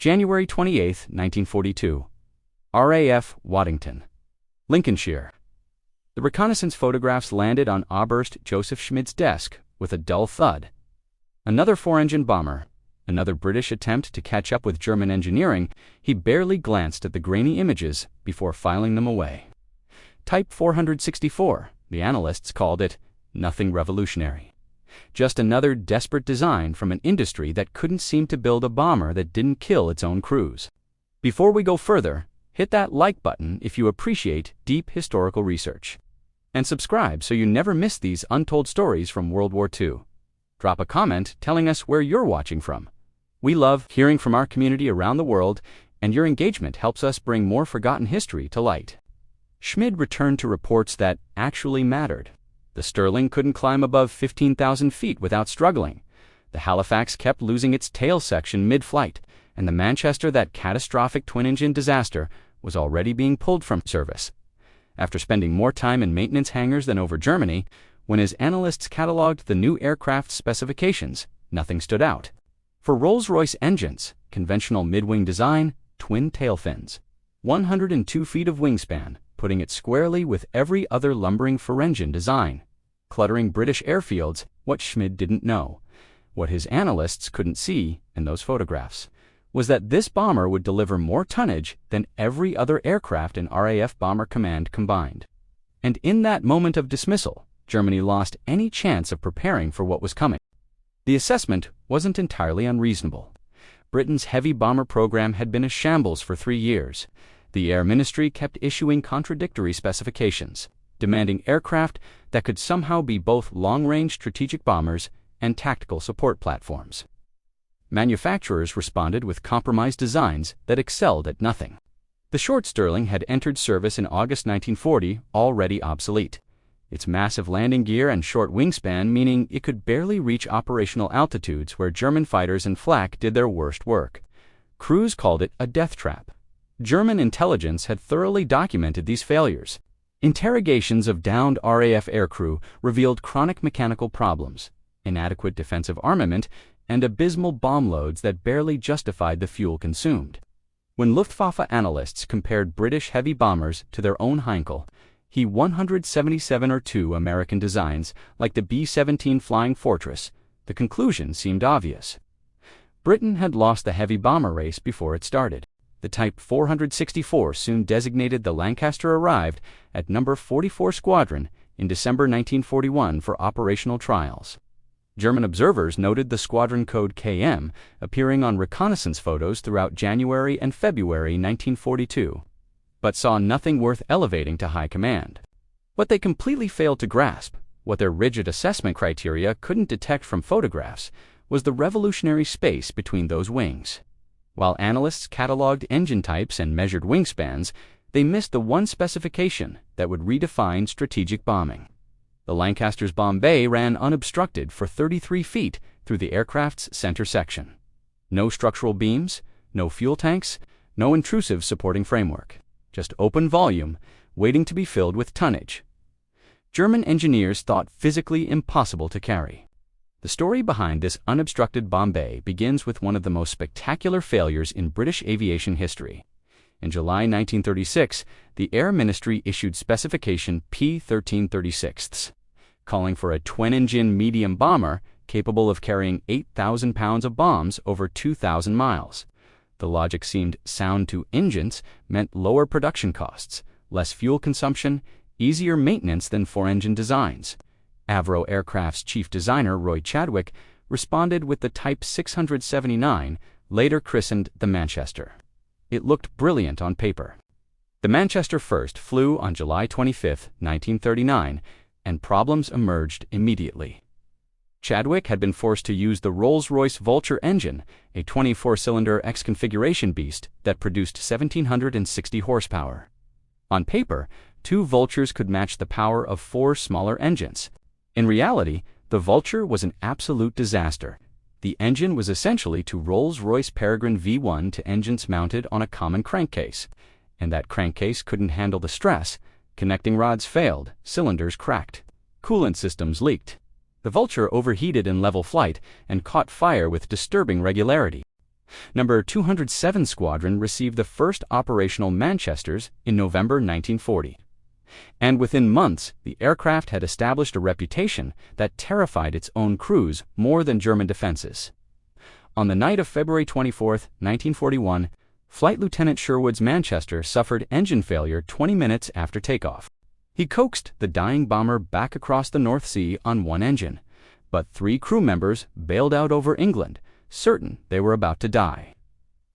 January 28, 1942. RAF Waddington, Lincolnshire. The reconnaissance photographs landed on Oberst Joseph Schmid's desk with a dull thud. Another four-engine bomber, another British attempt to catch up with German engineering. He barely glanced at the grainy images before filing them away. Type 464, the analysts called it nothing revolutionary. Just another desperate design from an industry that couldn't seem to build a bomber that didn't kill its own crews. Before we go further, hit that like button if you appreciate deep historical research. And subscribe so you never miss these untold stories from World War II. Drop a comment telling us where you're watching from. We love hearing from our community around the world, and your engagement helps us bring more forgotten history to light. Schmid returned to reports that actually mattered. The Sterling couldn't climb above 15,000 feet without struggling. The Halifax kept losing its tail section mid-flight, and the Manchester, that catastrophic twin-engine disaster, was already being pulled from service. After spending more time in maintenance hangars than over Germany, when his analysts catalogued the new aircraft specifications, nothing stood out. For Rolls-Royce engines, conventional mid-wing design, twin tail fins, 102 feet of wingspan, putting it squarely with every other lumbering four-engine design. Cluttering British airfields, what Schmid didn't know, what his analysts couldn't see in those photographs, was that this bomber would deliver more tonnage than every other aircraft in RAF Bomber Command combined. And in that moment of dismissal, Germany lost any chance of preparing for what was coming. The assessment wasn't entirely unreasonable. Britain's heavy bomber program had been a shambles for 3 years. The Air Ministry kept issuing contradictory specifications, demanding aircraft that could somehow be both long-range strategic bombers and tactical support platforms. Manufacturers responded with compromised designs that excelled at nothing. The short Sterling had entered service in August 1940, already obsolete. Its massive landing gear and short wingspan meaning it could barely reach operational altitudes where German fighters and flak did their worst work. Crews called it a death trap. German intelligence had thoroughly documented these failures. Interrogations of downed RAF aircrew revealed chronic mechanical problems, inadequate defensive armament, and abysmal bomb loads that barely justified the fuel consumed. When Luftwaffe analysts compared British heavy bombers to their own Heinkel, He-177 or 2 American designs, like the B-17 Flying Fortress, the conclusion seemed obvious. Britain had lost the heavy bomber race before it started. The Type 464, soon designated the Lancaster, arrived at No. 44 Squadron in December 1941 for operational trials. German observers noted the squadron code KM appearing on reconnaissance photos throughout January and February 1942, but saw nothing worth elevating to high command. What they completely failed to grasp, what their rigid assessment criteria couldn't detect from photographs, was the revolutionary space between those wings. While analysts catalogued engine types and measured wingspans, they missed the one specification that would redefine strategic bombing. The Lancaster's bomb bay ran unobstructed for 33 feet through the aircraft's center section. No structural beams, no fuel tanks, no intrusive supporting framework. Just open volume, waiting to be filled with tonnage. German engineers thought physically impossible to carry. The story behind this unobstructed bomb bay begins with one of the most spectacular failures in British aviation history. In July 1936, the Air Ministry issued specification P-1336, calling for a twin-engine medium bomber capable of carrying 8,000 pounds of bombs over 2,000 miles. The logic seemed sound to engines, meant lower production costs, less fuel consumption, easier maintenance than four-engine designs. Avro Aircraft's chief designer, Roy Chadwick, responded with the Type 679, later christened the Manchester. It looked brilliant on paper. The Manchester first flew on July 25, 1939, and problems emerged immediately. Chadwick had been forced to use the Rolls-Royce Vulture engine, a 24-cylinder X-configuration beast that produced 1,760 horsepower. On paper, 2 Vultures could match the power of 4 smaller engines. In reality, the Vulture was an absolute disaster. The engine was essentially to Rolls-Royce Peregrine V1 to engines mounted on a common crankcase, and that crankcase couldn't handle the stress. Connecting rods failed, cylinders cracked, coolant systems leaked. The Vulture overheated in level flight and caught fire with disturbing regularity. Number 207 Squadron received the first operational Manchesters in November 1940. And within months, the aircraft had established a reputation that terrified its own crews more than German defenses. On the night of February 24, 1941, Flight Lieutenant Sherwood's Manchester suffered engine failure 20 minutes after takeoff. He coaxed the dying bomber back across the North Sea on one engine, but 3 crew members bailed out over England, certain they were about to die.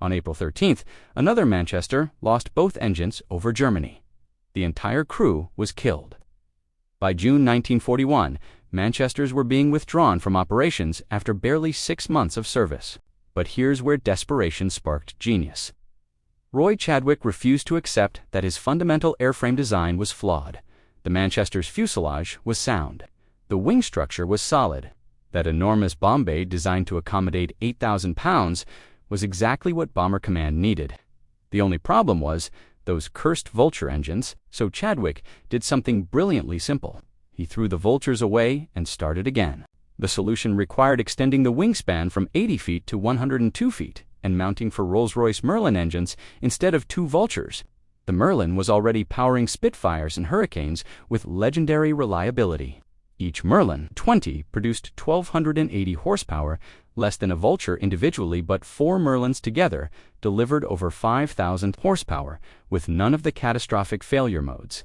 On April 13th, another Manchester lost both engines over Germany. The entire crew was killed. By June 1941, Manchesters were being withdrawn from operations after barely 6 months of service. But here's where desperation sparked genius. Roy Chadwick refused to accept that his fundamental airframe design was flawed. The Manchester's fuselage was sound. The wing structure was solid. That enormous bomb bay designed to accommodate 8,000 pounds was exactly what Bomber Command needed. The only problem was those cursed Vulture engines, so Chadwick did something brilliantly simple. He threw the Vultures away and started again. The solution required extending the wingspan from 80 feet to 102 feet and mounting for Rolls-Royce Merlin engines instead of 2 Vultures. The Merlin was already powering Spitfires and Hurricanes with legendary reliability. Each Merlin 20 produced 1,280 horsepower, less than a Vulture individually, but 4 Merlins together delivered over 5,000 horsepower, with none of the catastrophic failure modes.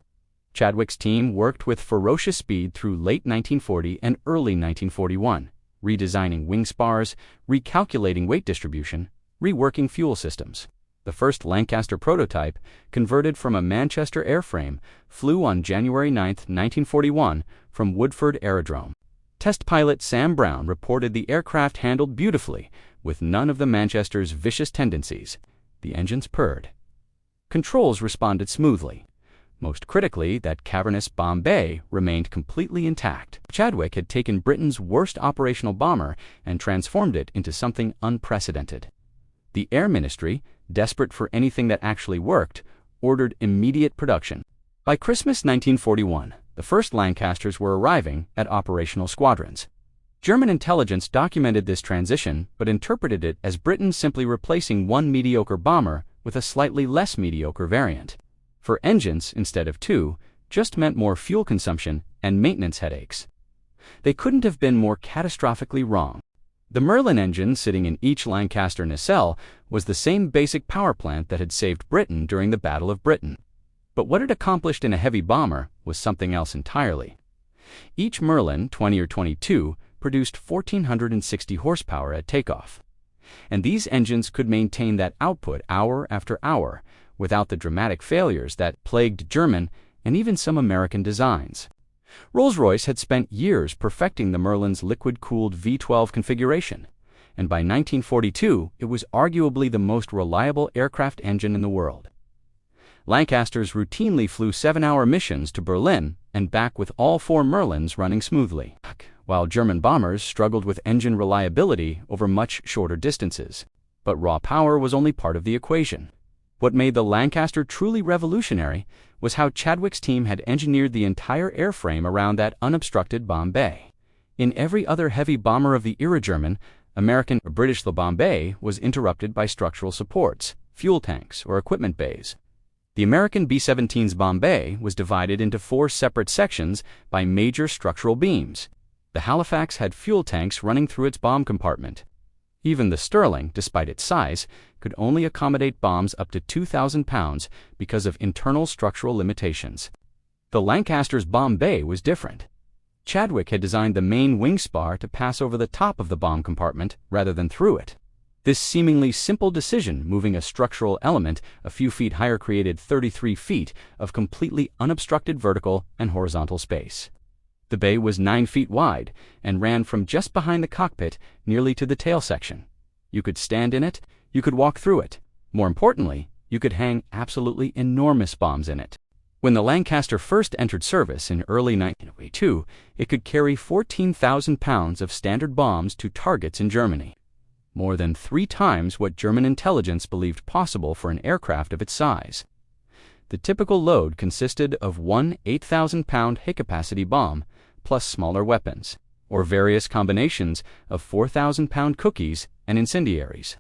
Chadwick's team worked with ferocious speed through late 1940 and early 1941, redesigning wing spars, recalculating weight distribution, reworking fuel systems. The first Lancaster prototype, converted from a Manchester airframe, flew on January 9, 1941, from Woodford Aerodrome. Test pilot Sam Brown reported the aircraft handled beautifully, with none of the Manchester's vicious tendencies. The engines purred. Controls responded smoothly. Most critically, that cavernous bomb bay remained completely intact. Chadwick had taken Britain's worst operational bomber and transformed it into something unprecedented. The Air Ministry, desperate for anything that actually worked, ordered immediate production. By Christmas 1941, the first Lancasters were arriving at operational squadrons. German intelligence documented this transition but interpreted it as Britain simply replacing one mediocre bomber with a slightly less mediocre variant. For engines instead of 2 just meant more fuel consumption and maintenance headaches. They couldn't have been more catastrophically wrong. The Merlin engine sitting in each Lancaster nacelle was the same basic power plant that had saved Britain during the Battle of Britain. But what it accomplished in a heavy bomber was something else entirely. Each Merlin, 20 or 22, produced 1,460 horsepower at takeoff. And these engines could maintain that output hour after hour without the dramatic failures that plagued German and even some American designs. Rolls-Royce had spent years perfecting the Merlin's liquid-cooled V12 configuration, and by 1942 it was arguably the most reliable aircraft engine in the world. Lancasters routinely flew 7-hour missions to Berlin and back with all 4 Merlins running smoothly, while German bombers struggled with engine reliability over much shorter distances. But raw power was only part of the equation. What made the Lancaster truly revolutionary was how Chadwick's team had engineered the entire airframe around that unobstructed bomb bay. In every other heavy bomber of the era, German, American, or British, the bomb bay was interrupted by structural supports, fuel tanks, or equipment bays. The American B-17's bomb bay was divided into 4 separate sections by major structural beams. The Halifax had fuel tanks running through its bomb compartment. Even the Sterling, despite its size, could only accommodate bombs up to 2,000 pounds because of internal structural limitations. The Lancaster's bomb bay was different. Chadwick had designed the main wing spar to pass over the top of the bomb compartment rather than through it. This seemingly simple decision, moving a structural element a few feet higher, created 33 feet of completely unobstructed vertical and horizontal space. The bay was 9 feet wide and ran from just behind the cockpit nearly to the tail section. You could stand in it, you could walk through it. More importantly, you could hang absolutely enormous bombs in it. When the Lancaster first entered service in early 1942, it could carry 14,000 pounds of standard bombs to targets in Germany. More than 3 times what German intelligence believed possible for an aircraft of its size. The typical load consisted of one 8,000-pound high-capacity bomb, plus smaller weapons, or various combinations of 4,000-pound cookies and incendiaries.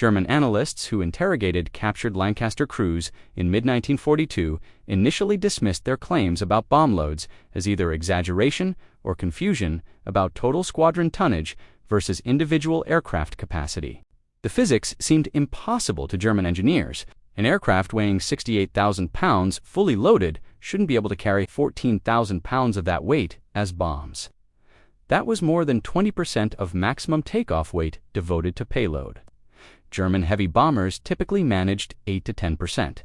German analysts who interrogated captured Lancaster crews in mid-1942 initially dismissed their claims about bomb loads as either exaggeration or confusion about total squadron tonnage versus individual aircraft capacity. The physics seemed impossible to German engineers. An aircraft weighing 68,000 pounds fully loaded shouldn't be able to carry 14,000 pounds of that weight as bombs. That was more than 20% of maximum takeoff weight devoted to payload. German heavy bombers typically managed 8 to 10%.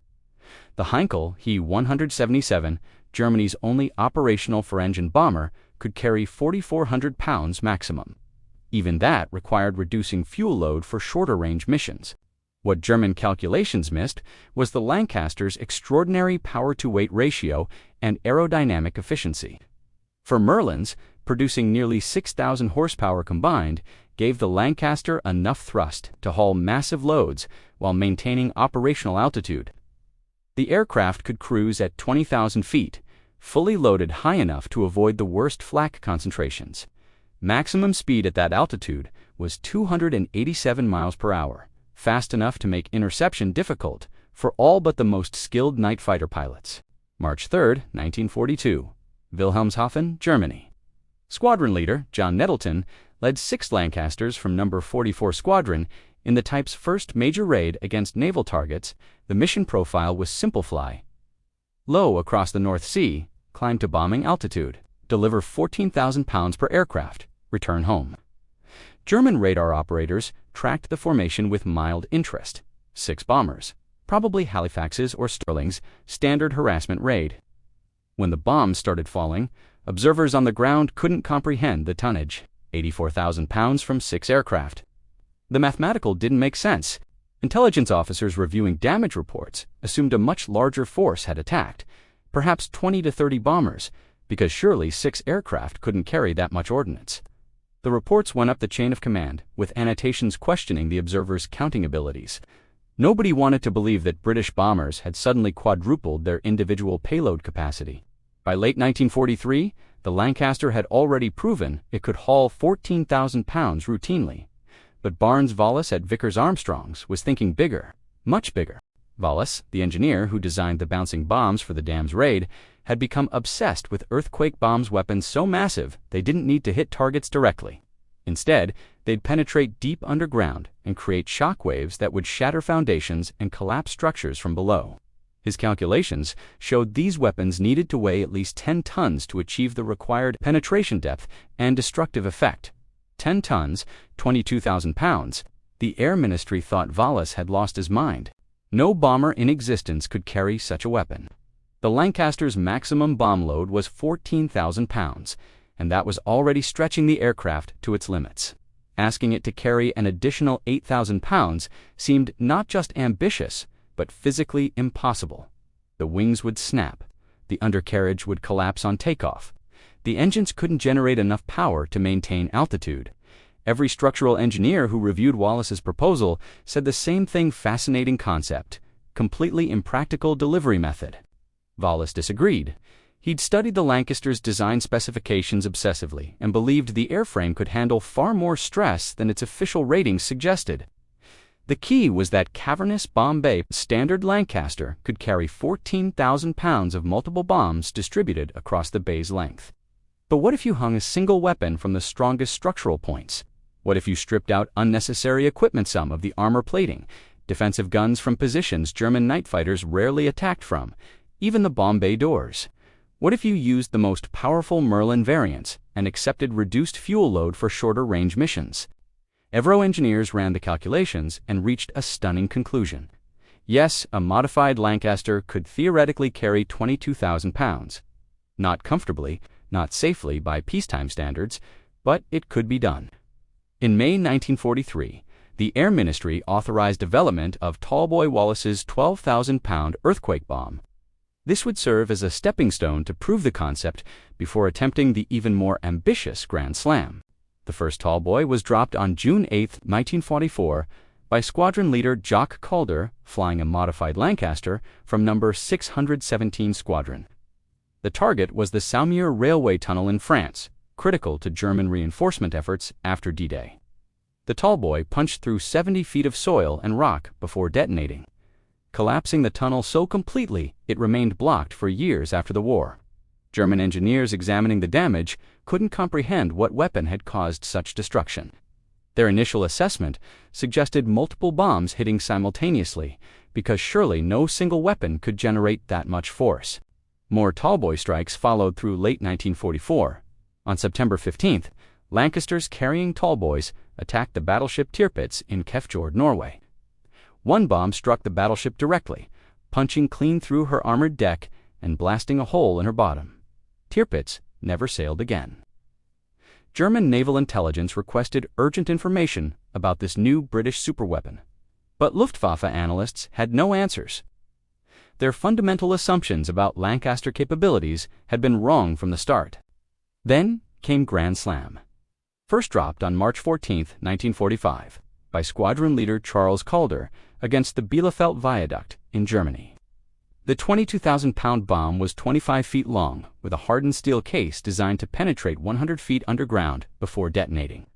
The Heinkel He-177, Germany's only operational four-engine bomber, could carry 4,400 pounds maximum. Even that required reducing fuel load for shorter-range missions. What German calculations missed was the Lancaster's extraordinary power-to-weight ratio and aerodynamic efficiency. For Merlins, producing nearly 6,000 horsepower combined, gave the Lancaster enough thrust to haul massive loads while maintaining operational altitude. The aircraft could cruise at 20,000 feet, fully loaded high enough to avoid the worst flak concentrations. Maximum speed at that altitude was 287 miles per hour, fast enough to make interception difficult for all but the most skilled night fighter pilots. March 3, 1942, Wilhelmshaven, Germany. Squadron leader John Nettleton led 6 Lancasters from No. 44 Squadron in the type's first major raid against naval targets. The mission profile was simple: fly low across the North Sea, climb to bombing altitude, deliver 14,000 pounds per aircraft, return home. German radar operators tracked the formation with mild interest. 6 bombers, probably Halifaxes or Sterlings, standard harassment raid. When the bombs started falling, observers on the ground couldn't comprehend the tonnage. 84,000 pounds from 6 aircraft. The mathematical didn't make sense. Intelligence officers reviewing damage reports assumed a much larger force had attacked, perhaps 20 to 30 bombers, because surely 6 aircraft couldn't carry that much ordnance. The reports went up the chain of command, with annotations questioning the observers' counting abilities. Nobody wanted to believe that British bombers had suddenly quadrupled their individual payload capacity. By late 1943, the Lancaster had already proven it could haul 14,000 pounds routinely. But Barnes-Wallis at Vickers-Armstrongs was thinking bigger, much bigger. Wallis, the engineer who designed the bouncing bombs for the dam's raid, had become obsessed with earthquake bombs, weapons so massive they didn't need to hit targets directly. Instead, they'd penetrate deep underground and create shock waves that would shatter foundations and collapse structures from below. His calculations showed these weapons needed to weigh at least 10 tons to achieve the required penetration depth and destructive effect. 10 tons, 22,000 pounds. The Air Ministry thought Wallis had lost his mind. No bomber in existence could carry such a weapon. The Lancaster's maximum bomb load was 14,000 pounds, and that was already stretching the aircraft to its limits. Asking it to carry an additional 8,000 pounds seemed not just ambitious, but physically impossible. The wings would snap. The undercarriage would collapse on takeoff. The engines couldn't generate enough power to maintain altitude. Every structural engineer who reviewed Wallis's proposal said the same thing: fascinating concept, completely impractical delivery method. Wallis disagreed. He'd studied the Lancaster's design specifications obsessively and believed the airframe could handle far more stress than its official ratings suggested. The key was that cavernous bomb bay standard Lancaster could carry 14,000 pounds of multiple bombs distributed across the bay's length. But what if you hung a single weapon from the strongest structural points? What if you stripped out unnecessary equipment, some of the armor plating, defensive guns from positions German night fighters rarely attacked from, even the bomb bay doors? What if you used the most powerful Merlin variants and accepted reduced fuel load for shorter range missions? Evro engineers ran the calculations and reached a stunning conclusion. Yes, a modified Lancaster could theoretically carry 22,000 pounds. Not comfortably, not safely by peacetime standards, but it could be done. In May 1943, the Air Ministry authorized development of Tallboy Wallis's 12,000-pound earthquake bomb. This would serve as a stepping stone to prove the concept before attempting the even more ambitious Grand Slam. The first Tallboy was dropped on June 8, 1944, by squadron leader Jacques Calder, flying a modified Lancaster from No. 617 Squadron. The target was the Saumur railway tunnel in France, critical to German reinforcement efforts after D-Day. The Tallboy punched through 70 feet of soil and rock before detonating, collapsing the tunnel so completely it remained blocked for years after the war. German engineers examining the damage couldn't comprehend what weapon had caused such destruction. Their initial assessment suggested multiple bombs hitting simultaneously, because surely no single weapon could generate that much force. More Tallboy strikes followed through late 1944. On September 15th, Lancaster's carrying Tallboys attacked the battleship Tirpitz in Kefjord, Norway. One bomb struck the battleship directly, punching clean through her armored deck and blasting a hole in her bottom. Tirpitz never sailed again. German naval intelligence requested urgent information about this new British superweapon, but Luftwaffe analysts had no answers. Their fundamental assumptions about Lancaster capabilities had been wrong from the start. Then came Grand Slam. First dropped on March 14, 1945, by squadron leader Charles Calder against the Bielefeld Viaduct in Germany. The 22,000-pound bomb was 25 feet long, with a hardened steel case designed to penetrate 100 feet underground before detonating.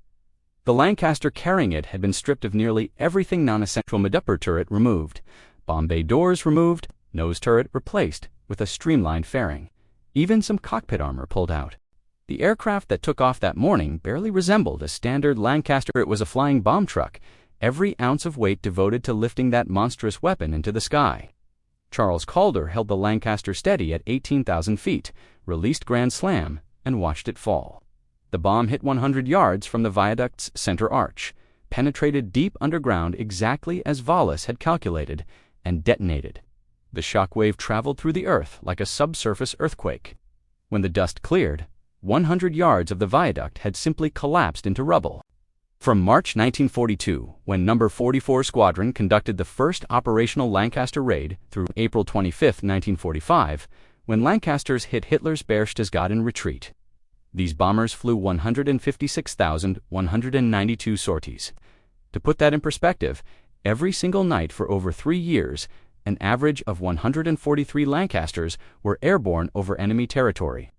The Lancaster carrying it had been stripped of nearly everything non-essential. Mid-upper turret removed, bomb bay doors removed, nose turret replaced with a streamlined fairing, even some cockpit armor pulled out. The aircraft that took off that morning barely resembled a standard Lancaster. It was a flying bomb truck, every ounce of weight devoted to lifting that monstrous weapon into the sky. Charles Calder held the Lancaster steady at 18,000 feet, released Grand Slam, and watched it fall. The bomb hit 100 yards from the viaduct's center arch, penetrated deep underground exactly as Wallace had calculated, and detonated. The shock wave traveled through the earth like a subsurface earthquake. When the dust cleared, 100 yards of the viaduct had simply collapsed into rubble. From March 1942, when No. 44 Squadron conducted the first operational Lancaster raid, through April 25, 1945, when Lancasters hit Hitler's Berchtesgaden retreat. These bombers flew 156,192 sorties. To put that in perspective, every single night for over 3 years, an average of 143 Lancasters were airborne over enemy territory.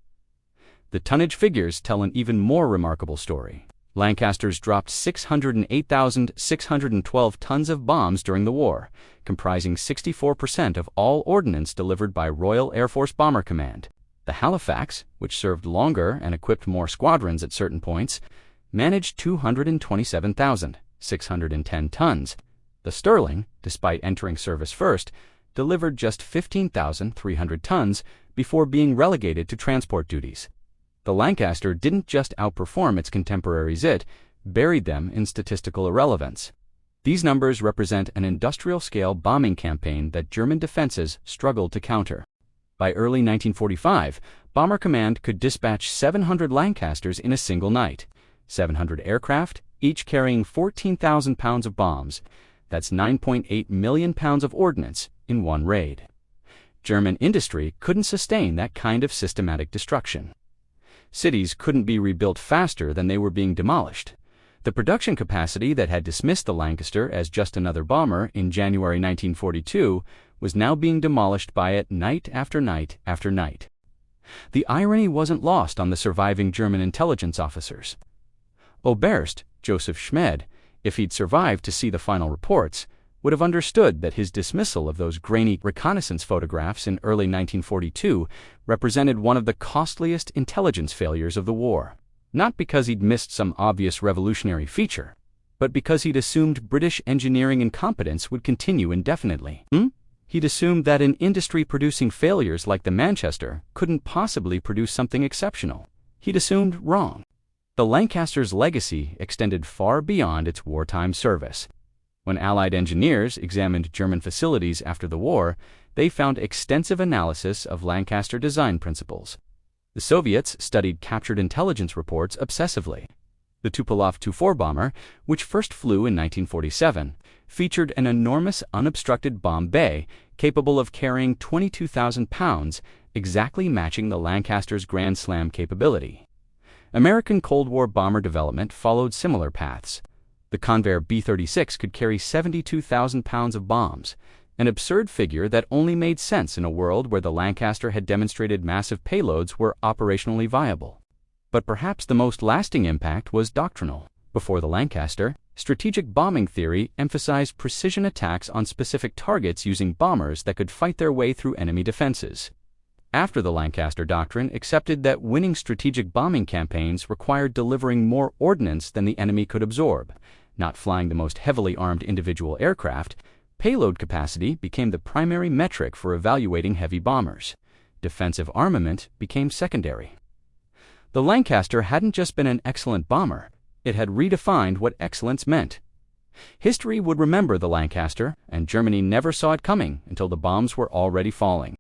The tonnage figures tell an even more remarkable story. Lancasters dropped 608,612 tons of bombs during the war, comprising 64% of all ordnance delivered by Royal Air Force Bomber Command. The Halifax, which served longer and equipped more squadrons at certain points, managed 227,610 tons. The Sterling, despite entering service first, delivered just 15,300 tons before being relegated to transport duties. The Lancaster didn't just outperform its contemporaries, it buried them in statistical irrelevance. These numbers represent an industrial-scale bombing campaign that German defenses struggled to counter. By early 1945, Bomber Command could dispatch 700 Lancasters in a single night, 700 aircraft, each carrying 14,000 pounds of bombs. That's 9.8 million pounds of ordnance in one raid. German industry couldn't sustain that kind of systematic destruction. Cities couldn't be rebuilt faster than they were being demolished. The production capacity that had dismissed the Lancaster as just another bomber in January 1942 was now being demolished by it night after night after night. The irony wasn't lost on the surviving German intelligence officers. Oberst Joseph Schmid, if he'd survived to see the final reports, would have understood that his dismissal of those grainy reconnaissance photographs in early 1942 represented one of the costliest intelligence failures of the war. Not because he'd missed some obvious revolutionary feature, but because he'd assumed British engineering incompetence would continue indefinitely. He'd assumed that an industry producing failures like the Manchester couldn't possibly produce something exceptional. He'd assumed wrong. The Lancaster's legacy extended far beyond its wartime service. When Allied engineers examined German facilities after the war, they found extensive analysis of Lancaster design principles. The Soviets studied captured intelligence reports obsessively. The Tupolev Tu-4 bomber, which first flew in 1947, featured an enormous unobstructed bomb bay capable of carrying 22,000 pounds, exactly matching the Lancaster's Grand Slam capability. American Cold War bomber development followed similar paths. The Convair B-36 could carry 72,000 pounds of bombs, an absurd figure that only made sense in a world where the Lancaster had demonstrated massive payloads were operationally viable. But perhaps the most lasting impact was doctrinal. Before the Lancaster, Strategic bombing theory emphasized precision attacks on specific targets using bombers that could fight their way through enemy defenses. After the Lancaster Doctrine accepted that winning strategic bombing campaigns required delivering more ordnance than the enemy could absorb, not flying the most heavily armed individual aircraft, payload capacity became the primary metric for evaluating heavy bombers. Defensive armament became secondary. The Lancaster hadn't just been an excellent bomber, it had redefined what excellence meant. History would remember the Lancaster, and Germany never saw it coming until the bombs were already falling.